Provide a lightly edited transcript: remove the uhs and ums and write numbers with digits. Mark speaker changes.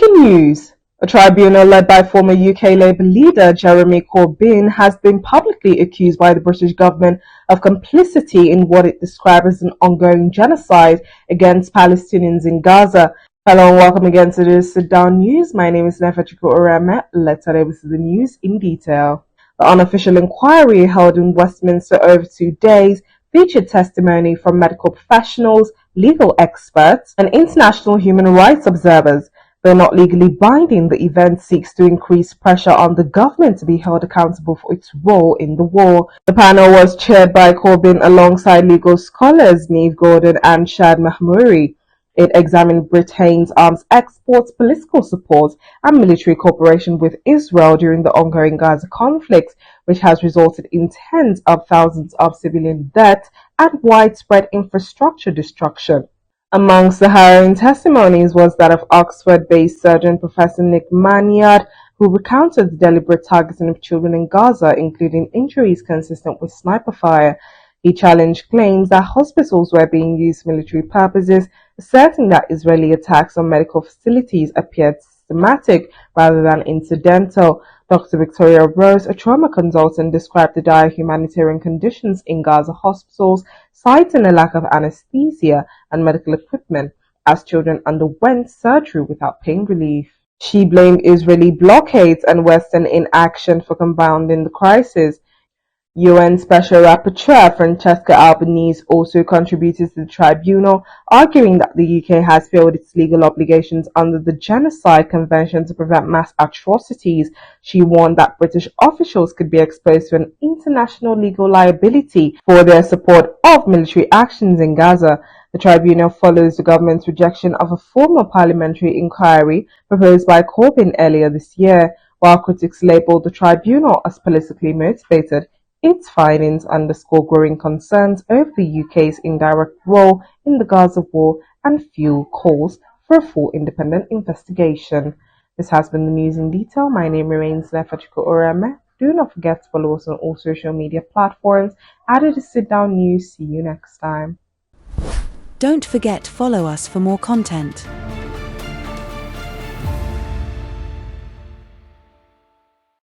Speaker 1: Breaking news. A tribunal led by former UK Labour leader Jeremy Corbyn has been publicly accused by the British government of complicity in what it described as an ongoing genocide against Palestinians in Gaza. Hello and welcome again to the Desitdown news. My name is Neve. Let's head over to the news in detail. The unofficial inquiry held in Westminster over 2 days featured testimony from medical professionals, legal experts, and international human rights observers. Though not legally binding, the event seeks to increase pressure on the government to be held accountable for its role in the war. The panel was chaired by Corbyn alongside legal scholars Neve and Hammouri. It examined Britain's arms exports, political support, and military cooperation with Israel during the ongoing Gaza conflict, which has resulted in tens of thousands of civilian deaths and widespread infrastructure destruction. Amongst the harrowing testimonies was that of Oxford-based surgeon Professor Nick Maynard, who recounted the deliberate targeting of children in Gaza, including injuries consistent with sniper fire. He challenged claims that hospitals were being used for military purposes, asserting that Israeli attacks on medical facilities appeared systematic rather than incidental. Dr. Victoria Rose, a trauma consultant, described the dire humanitarian conditions in Gaza hospitals, citing a lack of anesthesia and medical equipment as children underwent surgery without pain relief. She blamed Israeli blockades and Western inaction for compounding the crisis. UN Special Rapporteur Francesca Albanese also contributed to the tribunal, arguing that the UK has failed its legal obligations under the Genocide Convention to prevent mass atrocities. She warned that British officials could be exposed to an international legal liability for their support of military actions in Gaza. The tribunal follows the government's rejection of a formal parliamentary inquiry proposed by Corbyn earlier this year. While critics labelled the tribunal as politically motivated, its findings underscore growing concerns over the UK's indirect role in the Gaza war and fuel calls for a full independent investigation. This has been the news in detail. My name remains Neve. Do not forget to follow us on all social media platforms. Add to Sit Down News. See you next time.
Speaker 2: Don't forget to follow us for more content.